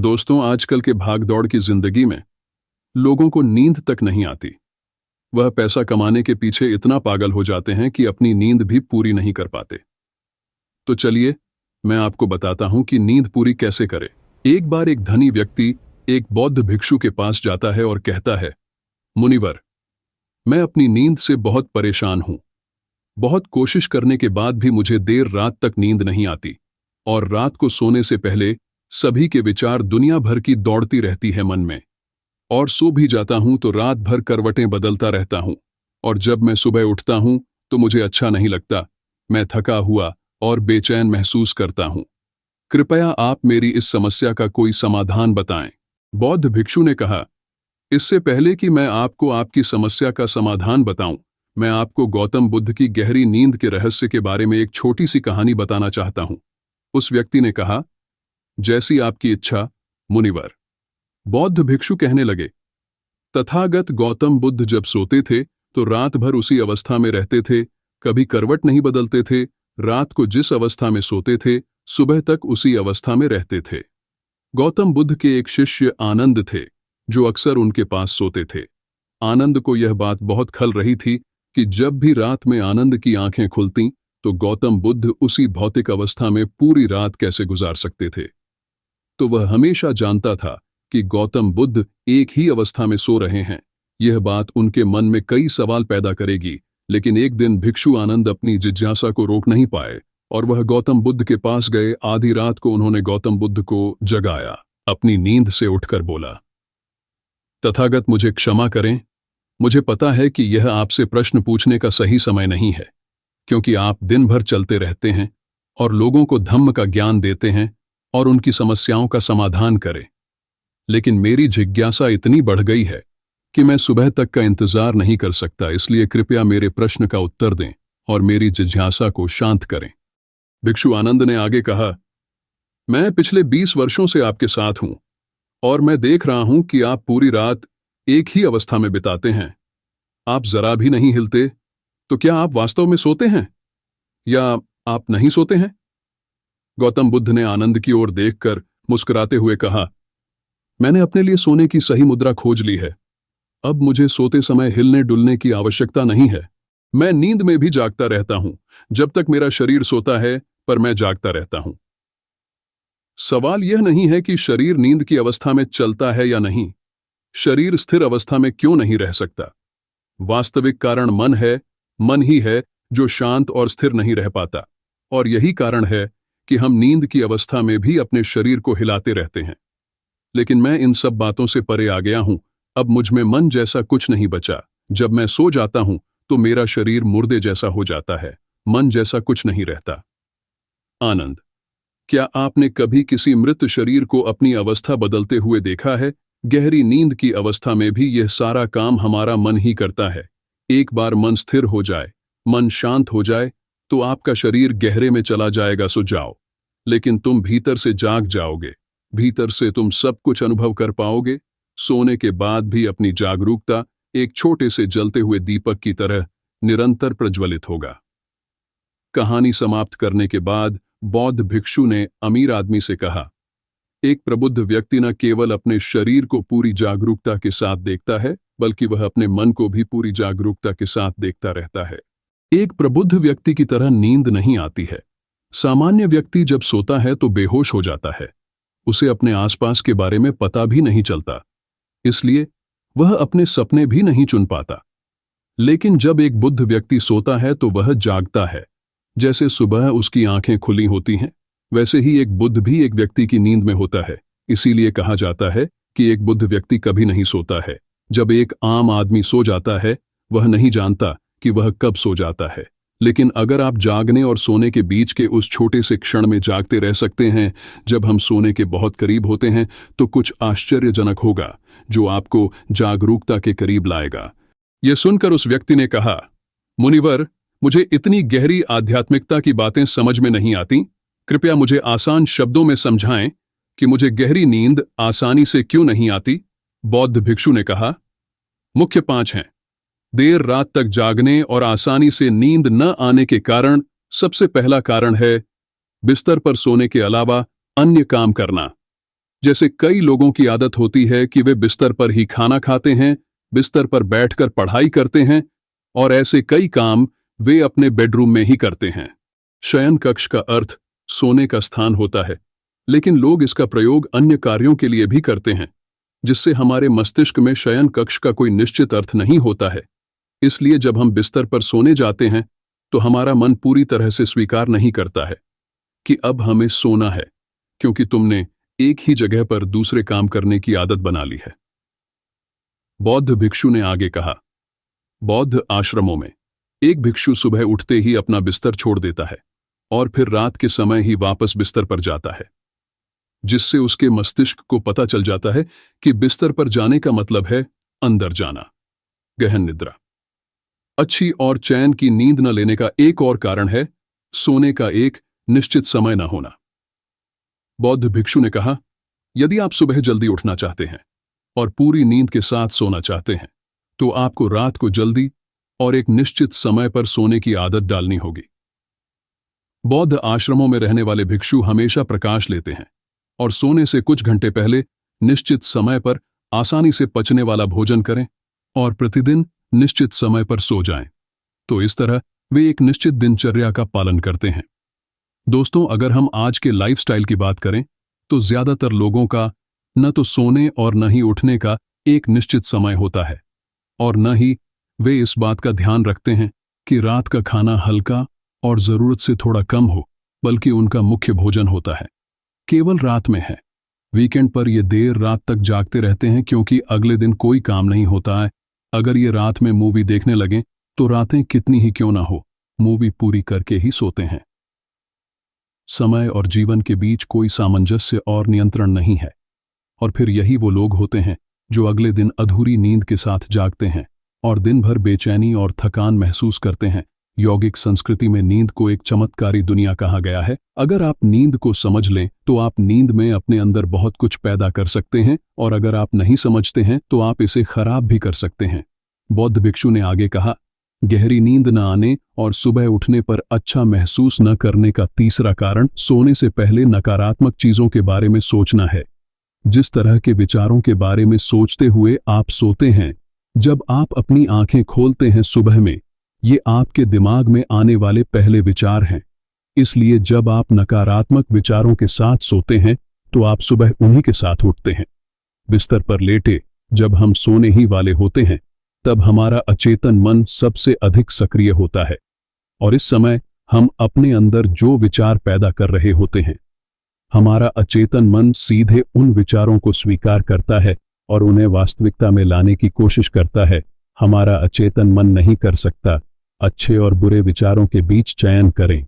दोस्तों, आजकल के भागदौड़ की जिंदगी में लोगों को नींद तक नहीं आती। वह पैसा कमाने के पीछे इतना पागल हो जाते हैं कि अपनी नींद भी पूरी नहीं कर पाते। तो चलिए, मैं आपको बताता हूं कि नींद पूरी कैसे करें। एक बार एक धनी व्यक्ति एक बौद्ध भिक्षु के पास जाता है और कहता है, मुनिवर, मैं अपनी नींद से बहुत परेशान हूं। बहुत कोशिश करने के बाद भी मुझे देर रात तक नींद नहीं आती और रात को सोने से पहले सभी के विचार दुनिया भर की दौड़ती रहती है मन में, और सो भी जाता हूं तो रात भर करवटें बदलता रहता हूं, और जब मैं सुबह उठता हूं तो मुझे अच्छा नहीं लगता। मैं थका हुआ और बेचैन महसूस करता हूं। कृपया आप मेरी इस समस्या का कोई समाधान बताएं। बौद्ध भिक्षु ने कहा, इससे पहले कि मैं आपको आपकी समस्या का समाधान बताऊं, मैं आपको गौतम बुद्ध की गहरी नींद के रहस्य के बारे में एक छोटी सी कहानी बताना चाहता हूं। उस व्यक्ति ने कहा, जैसी आपकी इच्छा मुनिवर। बौद्ध भिक्षु कहने लगे, तथागत गौतम बुद्ध जब सोते थे तो रात भर उसी अवस्था में रहते थे, कभी करवट नहीं बदलते थे। रात को जिस अवस्था में सोते थे सुबह तक उसी अवस्था में रहते थे। गौतम बुद्ध के एक शिष्य आनंद थे जो अक्सर उनके पास सोते थे। आनंद को यह बात बहुत खल रही थी कि जब भी रात में आनंद की आंखें खुलतीं तो गौतम बुद्ध उसी भौतिक अवस्था में पूरी रात कैसे गुजार सकते थे। तो वह हमेशा जानता था कि गौतम बुद्ध एक ही अवस्था में सो रहे हैं। यह बात उनके मन में कई सवाल पैदा करेगी, लेकिन एक दिन भिक्षु आनंद अपनी जिज्ञासा को रोक नहीं पाए और वह गौतम बुद्ध के पास गए। आधी रात को उन्होंने गौतम बुद्ध को जगाया। अपनी नींद से उठकर बोला, तथागत, मुझे क्षमा करें। मुझे पता है कि यह आपसे प्रश्न पूछने का सही समय नहीं है, क्योंकि आप दिन भर चलते रहते हैं और लोगों को धम्म का ज्ञान देते हैं और उनकी समस्याओं का समाधान करें। लेकिन मेरी जिज्ञासा इतनी बढ़ गई है कि मैं सुबह तक का इंतजार नहीं कर सकता, इसलिए कृपया मेरे प्रश्न का उत्तर दें और मेरी जिज्ञासा को शांत करें। भिक्षु आनंद ने आगे कहा, मैं पिछले 20 वर्षों से आपके साथ हूं और मैं देख रहा हूं कि आप पूरी रात एक ही अवस्था में बिताते हैं। आप जरा भी नहीं हिलते। तो क्या आप वास्तव में सोते हैं या आप नहीं सोते हैं? गौतम बुद्ध ने आनंद की ओर देखकर मुस्कुराते हुए कहा, मैंने अपने लिए सोने की सही मुद्रा खोज ली है। अब मुझे सोते समय हिलने डुलने की आवश्यकता नहीं है। मैं नींद में भी जागता रहता हूं। जब तक मेरा शरीर सोता है पर मैं जागता रहता हूं। सवाल यह नहीं है कि शरीर नींद की अवस्था में चलता है या नहीं। शरीर स्थिर अवस्था में क्यों नहीं रह सकता? वास्तविक कारण मन है। मन ही है जो शांत और स्थिर नहीं रह पाता, और यही कारण है कि हम नींद की अवस्था में भी अपने शरीर को हिलाते रहते हैं। लेकिन मैं इन सब बातों से परे आ गया हूं। अब मुझ में मन जैसा कुछ नहीं बचा। जब मैं सो जाता हूं तो मेरा शरीर मुर्दे जैसा हो जाता है। मन जैसा कुछ नहीं रहता। आनंद, क्या आपने कभी किसी मृत शरीर को अपनी अवस्था बदलते हुए देखा है? गहरी नींद की अवस्था में भी यह सारा काम हमारा मन ही करता है। एक बार मन स्थिर हो जाए, मन शांत हो जाए, तो आपका शरीर गहरे में चला जाएगा। सो जाओ, लेकिन तुम भीतर से जाग जाओगे। भीतर से तुम सब कुछ अनुभव कर पाओगे। सोने के बाद भी अपनी जागरूकता एक छोटे से जलते हुए दीपक की तरह निरंतर प्रज्वलित होगा। कहानी समाप्त करने के बाद बौद्ध भिक्षु ने अमीर आदमी से कहा, एक प्रबुद्ध व्यक्ति न केवल अपने शरीर को पूरी जागरूकता के साथ देखता है, बल्कि वह अपने मन को भी पूरी जागरूकता के साथ देखता रहता है। एक प्रबुद्ध व्यक्ति की तरह नींद नहीं आती है। सामान्य व्यक्ति जब सोता है तो बेहोश हो जाता है। उसे अपने आसपास के बारे में पता भी नहीं चलता, इसलिए वह अपने सपने भी नहीं चुन पाता। लेकिन जब एक बुद्ध व्यक्ति सोता है तो वह जागता है। जैसे सुबह उसकी आंखें खुली होती हैं, वैसे ही एक बुद्ध भी एक व्यक्ति की नींद में होता है। इसीलिए कहा जाता है कि एक बुद्ध व्यक्ति कभी नहीं सोता है। जब एक आम आदमी सो जाता है, वह नहीं जानता कि वह कब सो जाता है। लेकिन अगर आप जागने और सोने के बीच के उस छोटे से क्षण में जागते रह सकते हैं, जब हम सोने के बहुत करीब होते हैं, तो कुछ आश्चर्यजनक होगा जो आपको जागरूकता के करीब लाएगा। यह सुनकर उस व्यक्ति ने कहा, मुनिवर, मुझे इतनी गहरी आध्यात्मिकता की बातें समझ में नहीं आती। कृपया मुझे आसान शब्दों में समझाएं कि मुझे गहरी नींद आसानी से क्यों नहीं आती। बौद्ध भिक्षु ने कहा, मुख्य 5 हैं। देर रात तक जागने और आसानी से नींद न आने के कारण सबसे पहला कारण है बिस्तर पर सोने के अलावा अन्य काम करना। जैसे कई लोगों की आदत होती है कि वे बिस्तर पर ही खाना खाते हैं, बिस्तर पर बैठकर पढ़ाई करते हैं और ऐसे कई काम वे अपने बेडरूम में ही करते हैं। शयन कक्ष का अर्थ सोने का स्थान होता है, लेकिन लोग इसका प्रयोग अन्य कार्यों के लिए भी करते हैं, जिससे हमारे मस्तिष्क में शयन कक्ष का कोई निश्चित अर्थ नहीं होता है। इसलिए जब हम बिस्तर पर सोने जाते हैं तो हमारा मन पूरी तरह से स्वीकार नहीं करता है कि अब हमें सोना है, क्योंकि तुमने एक ही जगह पर दूसरे काम करने की आदत बना ली है। बौद्ध भिक्षु ने आगे कहा, बौद्ध आश्रमों में एक भिक्षु सुबह उठते ही अपना बिस्तर छोड़ देता है और फिर रात के समय ही वापस बिस्तर पर जाता है, जिससे उसके मस्तिष्क को पता चल जाता है कि बिस्तर पर जाने का मतलब है अंदर जाना, गहन निद्रा। अच्छी और चैन की नींद न लेने का एक और कारण है सोने का एक निश्चित समय न होना। बौद्ध भिक्षु ने कहा, यदि आप सुबह जल्दी उठना चाहते हैं और पूरी नींद के साथ सोना चाहते हैं तो आपको रात को जल्दी और एक निश्चित समय पर सोने की आदत डालनी होगी। बौद्ध आश्रमों में रहने वाले भिक्षु हमेशा प्रकाश लेते हैं और सोने से कुछ घंटे पहले निश्चित समय पर आसानी से पचने वाला भोजन करें और प्रतिदिन निश्चित समय पर सो जाएं। तो इस तरह वे एक निश्चित दिनचर्या का पालन करते हैं। दोस्तों, अगर हम आज के लाइफस्टाइल की बात करें तो ज्यादातर लोगों का न तो सोने और न ही उठने का एक निश्चित समय होता है और न ही वे इस बात का ध्यान रखते हैं कि रात का खाना हल्का और जरूरत से थोड़ा कम हो, बल्कि उनका मुख्य भोजन होता है केवल रात में है। वीकेंड पर ये देर रात तक जागते रहते हैं क्योंकि अगले दिन कोई काम नहीं होता है। अगर ये रात में मूवी देखने लगें तो रातें कितनी ही क्यों ना हो, मूवी पूरी करके ही सोते हैं। समय और जीवन के बीच कोई सामंजस्य और नियंत्रण नहीं है और फिर यही वो लोग होते हैं जो अगले दिन अधूरी नींद के साथ जागते हैं और दिन भर बेचैनी और थकान महसूस करते हैं। यौगिक संस्कृति में नींद को एक चमत्कारी दुनिया कहा गया है। अगर आप नींद को समझ लें तो आप नींद में अपने अंदर बहुत कुछ पैदा कर सकते हैं और अगर आप नहीं समझते हैं तो आप इसे खराब भी कर सकते हैं। बौद्ध भिक्षु ने आगे कहा, गहरी नींद न आने और सुबह उठने पर अच्छा महसूस न करने का तीसरा कारण सोने से पहले नकारात्मक चीजों के बारे में सोचना है। जिस तरह के विचारों के बारे में सोचते हुए आप सोते हैं, जब आप अपनी आंखें खोलते हैं सुबह में, ये आपके दिमाग में आने वाले पहले विचार हैं। इसलिए जब आप नकारात्मक विचारों के साथ सोते हैं तो आप सुबह उन्हीं के साथ उठते हैं। बिस्तर पर लेटे जब हम सोने ही वाले होते हैं तब हमारा अचेतन मन सबसे अधिक सक्रिय होता है और इस समय हम अपने अंदर जो विचार पैदा कर रहे होते हैं, हमारा अचेतन मन सीधे उन विचारों को स्वीकार करता है और उन्हें वास्तविकता में लाने की कोशिश करता है। हमारा अचेतन मन नहीं कर सकता। अच्छे और बुरे विचारों के बीच चयन करें।